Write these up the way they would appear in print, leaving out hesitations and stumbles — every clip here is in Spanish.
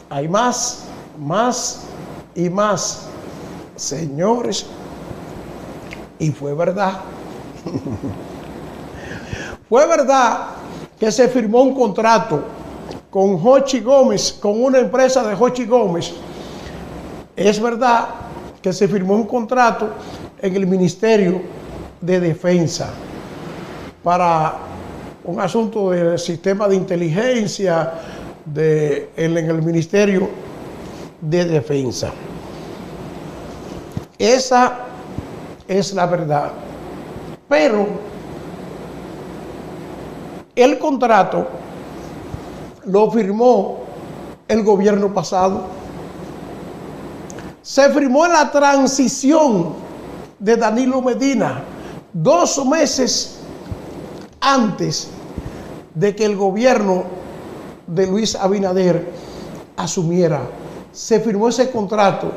hay más y más, señores. Y fue verdad. Fue verdad que se firmó un contrato con Jochi Gómez, con una empresa de Jochi Gómez. Es verdad que se firmó un contrato en el Ministerio de Defensa para un asunto del sistema de inteligencia en el Ministerio de Defensa. Esa es la verdad. Pero el contrato lo firmó el gobierno pasado. Se firmó en la transición de Danilo Medina, 2 meses antes de que el gobierno de Luis Abinader asumiera. Se firmó ese contrato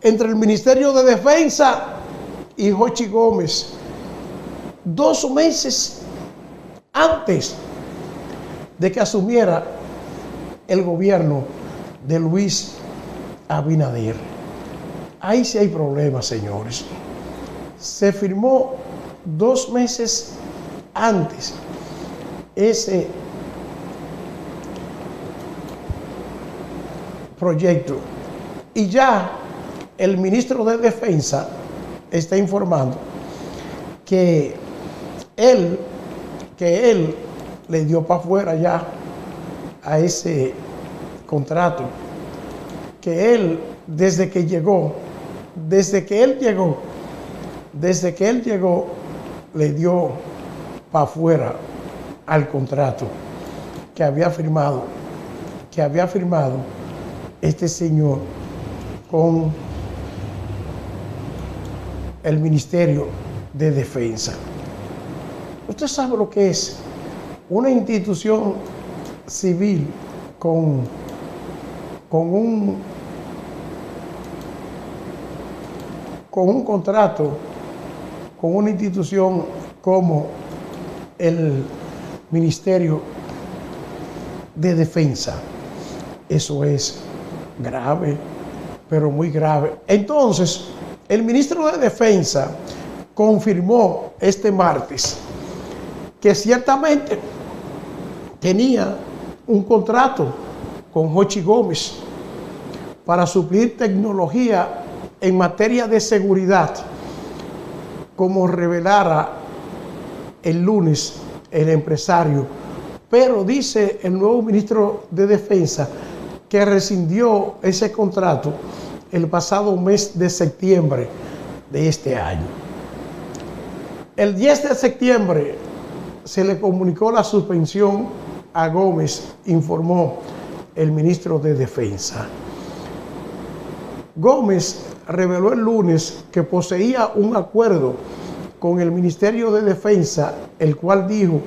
entre el Ministerio de Defensa y Jochi Gómez, 2 meses antes de que asumiera el gobierno de Luis Abinader. Ahí sí hay problemas, señores. Se firmó 2 meses antes ese proyecto y ya el ministro de Defensa está informando que él le dio para afuera ya a ese contrato, que él desde que él llegó le dio para afuera al contrato que había firmado este señor con el Ministerio de Defensa. Usted sabe lo que es una institución civil con un contrato con una institución como el Ministerio de Defensa. Eso es grave, pero muy grave. Entonces, el ministro de Defensa confirmó este martes que ciertamente tenía un contrato con Jochi Gómez para suplir tecnología en materia de seguridad, como revelara el lunes el empresario. Pero dice el nuevo ministro de Defensa que rescindió ese contrato el pasado mes de septiembre de este año. El 10 de septiembre se le comunicó la suspensión a Gómez, informó el ministro de Defensa. Gómez reveló el lunes que poseía un acuerdo con el Ministerio de Defensa, el cual dijo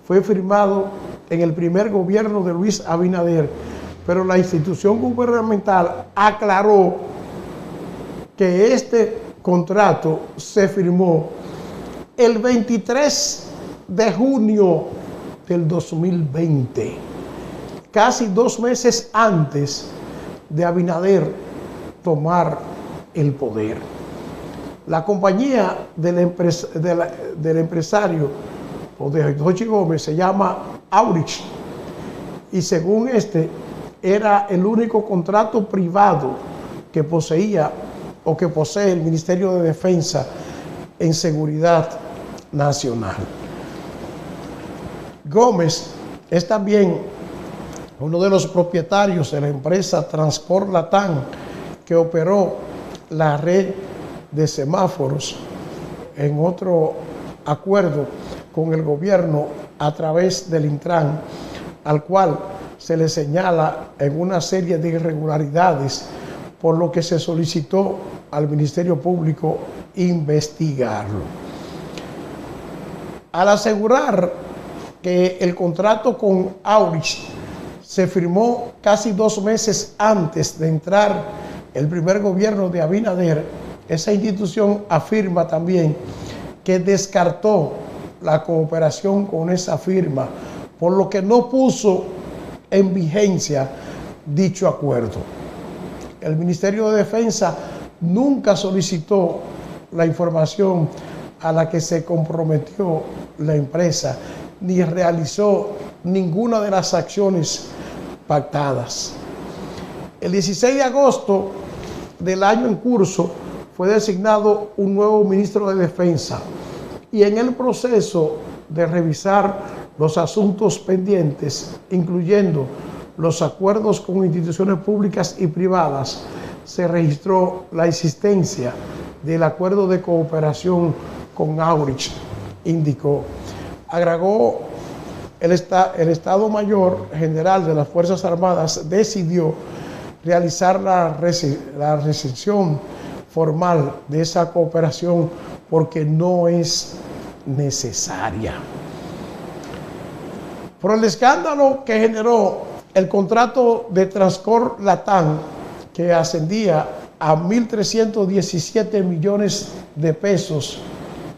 fue firmado en el primer gobierno de Luis Abinader, pero la institución gubernamental aclaró que este contrato se firmó el 23 de junio del 2020, casi 2 meses antes de Abinader tomar el poder. La compañía del empresario o de Jochi Gómez se llama Aurich, y según era el único contrato privado que poseía o que posee el Ministerio de Defensa en seguridad nacional. Gómez es también uno de los propietarios de la empresa Transport Latam, que operó la red de semáforos en otro acuerdo con el gobierno a través del Intran, al cual se le señala en una serie de irregularidades, por lo que se solicitó al Ministerio Público investigarlo. Al asegurar que el contrato con Aurich se firmó casi 2 meses antes de entrar el primer gobierno de Abinader, esa institución afirma también que descartó la cooperación con esa firma, por lo que no puso en vigencia dicho acuerdo. El Ministerio de Defensa nunca solicitó la información a la que se comprometió la empresa, ni realizó ninguna de las acciones pactadas. El 16 de agosto del año en curso fue designado un nuevo ministro de Defensa y en el proceso de revisar los asuntos pendientes, incluyendo los acuerdos con instituciones públicas y privadas, se registró la existencia del acuerdo de cooperación con Aurich, indicó. Agregó, el Estado Mayor General de las Fuerzas Armadas decidió realizar la rescisión formal de esa cooperación porque no es necesaria. Por el escándalo que generó el contrato de Transcorp Latam, que ascendía a 1.317 millones de pesos,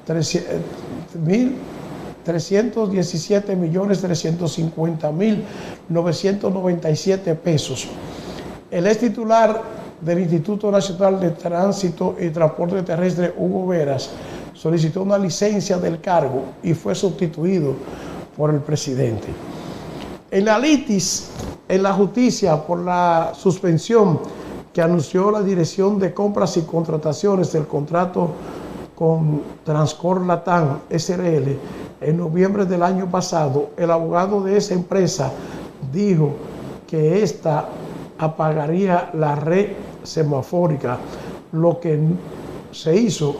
1.317.350.997 pesos. El ex titular del Instituto Nacional de Tránsito y Transporte Terrestre, Hugo Veras, solicitó una licencia del cargo y fue sustituido por el presidente. En la litis, en la justicia, por la suspensión que anunció la Dirección de Compras y Contrataciones del contrato con Transcorp Latam SRL en noviembre del año pasado, el abogado de esa empresa dijo que ésta apagaría la red semafórica, lo que se hizo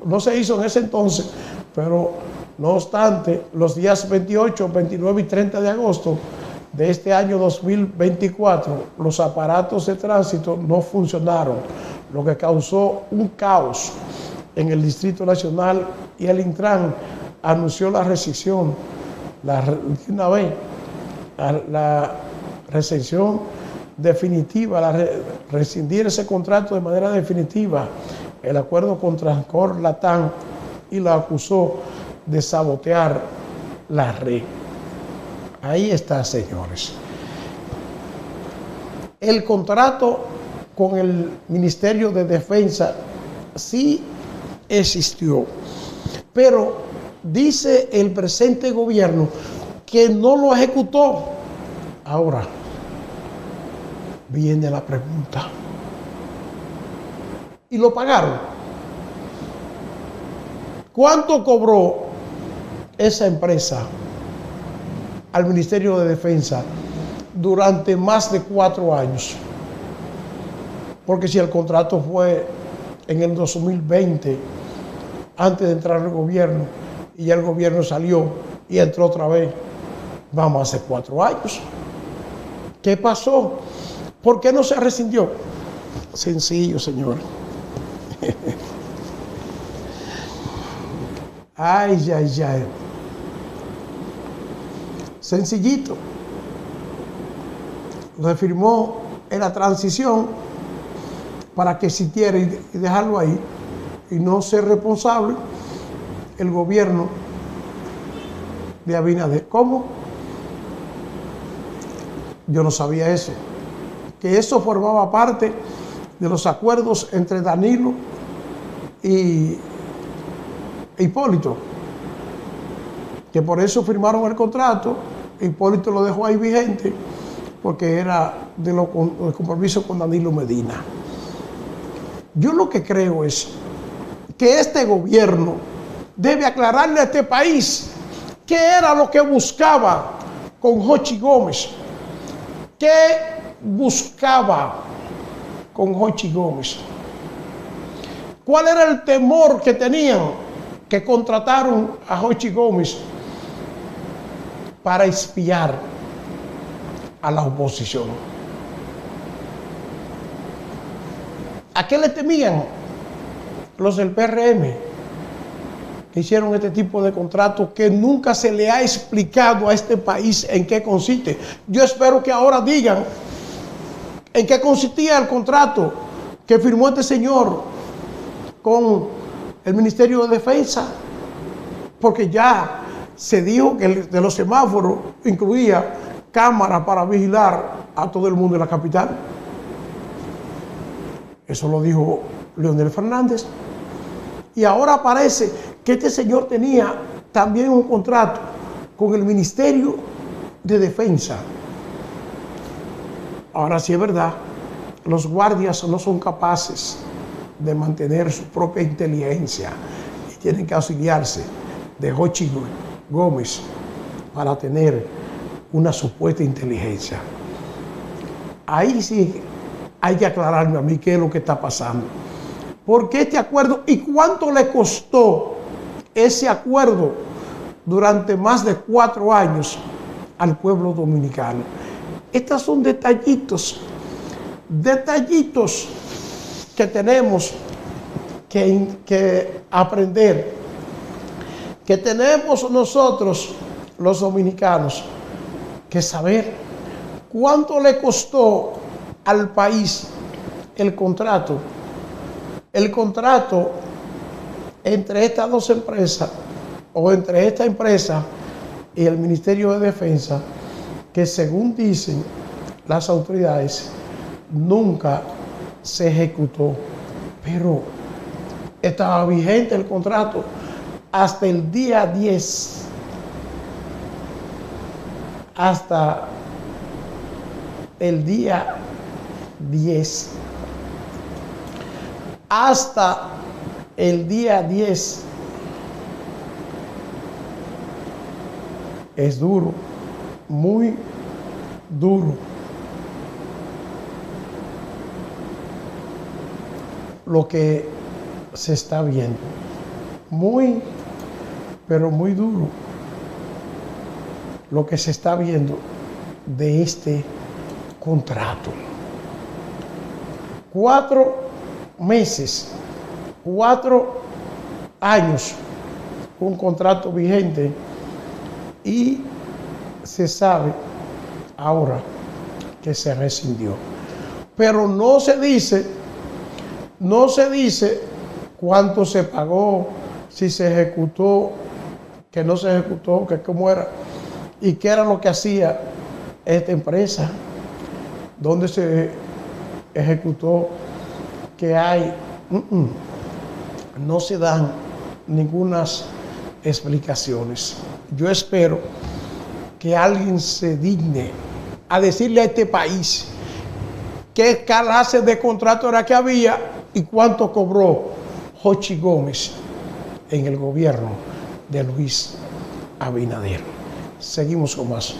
no se hizo en ese entonces, pero no obstante, los días 28, 29 y 30 de agosto de este año 2024, los aparatos de tránsito no funcionaron, lo que causó un caos en el Distrito Nacional, y el Intran anunció la rescisión, la rescisión definitiva, rescindir ese contrato de manera definitiva, el acuerdo con Transcorp Latam, y la acusó de sabotear la red. Ahí está, señores. El contrato con el Ministerio de Defensa sí existió, pero dice el presente gobierno que no lo ejecutó. Ahora viene la pregunta: ¿y lo pagaron? ¿Cuánto cobró esa empresa al Ministerio de Defensa durante más de 4 años? Porque si el contrato fue en el 2020, antes de entrar al gobierno, y ya el gobierno salió y entró otra vez, vamos a hacer 4 años. ¿Qué pasó? ¿Por qué no se rescindió? Sencillo, señor. Ay, ay, ay. Sencillito. Lo firmó en la transición para que existiera y dejarlo ahí y no ser responsable el gobierno de Abinader. ¿Cómo? Yo no sabía eso. Que eso formaba parte de los acuerdos entre Danilo y Hipólito, que por eso firmaron el contrato. Hipólito lo dejó ahí vigente porque era de compromiso con Danilo Medina. Yo lo que creo es que este gobierno debe aclararle a este país qué era lo que buscaba con Jochi Gómez. ¿Qué buscaba con Jochi Gómez? ¿Cuál era el temor que tenían que contrataron a Jochi Gómez para espiar a la oposición? ¿A qué le temían los del PRM que hicieron este tipo de contrato que nunca se le ha explicado a este país en qué consiste? Yo espero que ahora digan en qué consistía el contrato que firmó este señor con el Ministerio de Defensa, porque ya se dijo que de los semáforos incluía cámaras para vigilar a todo el mundo en la capital. Eso lo dijo Leonel Fernández. Y ahora parece que este señor tenía también un contrato con el Ministerio de Defensa. Ahora sí es verdad, los guardias no son capaces de mantener su propia inteligencia y tienen que auxiliarse de Jochi Gómez para tener una supuesta inteligencia. Ahí sí hay que aclararme a mí qué es lo que está pasando. ¿Por qué este acuerdo y cuánto le costó ese acuerdo durante más de 4 años al pueblo dominicano? Estos son detallitos que tenemos que aprender, que tenemos nosotros los dominicanos que saber cuánto le costó al país el contrato entre estas dos empresas o entre esta empresa y el Ministerio de Defensa, que según dicen las autoridades nunca se ejecutó, pero estaba vigente el contrato hasta el día 10, hasta el día 10, hasta el día 10. Es duro, muy duro. Lo que se está viendo. Muy, pero muy duro. Lo que se está viendo de este contrato. 4 meses, 4 años, un contrato vigente, y se sabe ahora que se rescindió. Pero no se dice cuánto se pagó, si se ejecutó, que no se ejecutó, que cómo era, y qué era lo que hacía esta empresa, dónde se ejecutó, que hay. No se dan ninguna explicaciones. Yo espero que alguien se digne a decirle a este país qué clase de contrato era que había y cuánto cobró Jochi Gómez en el gobierno de Luis Abinader. Seguimos con más.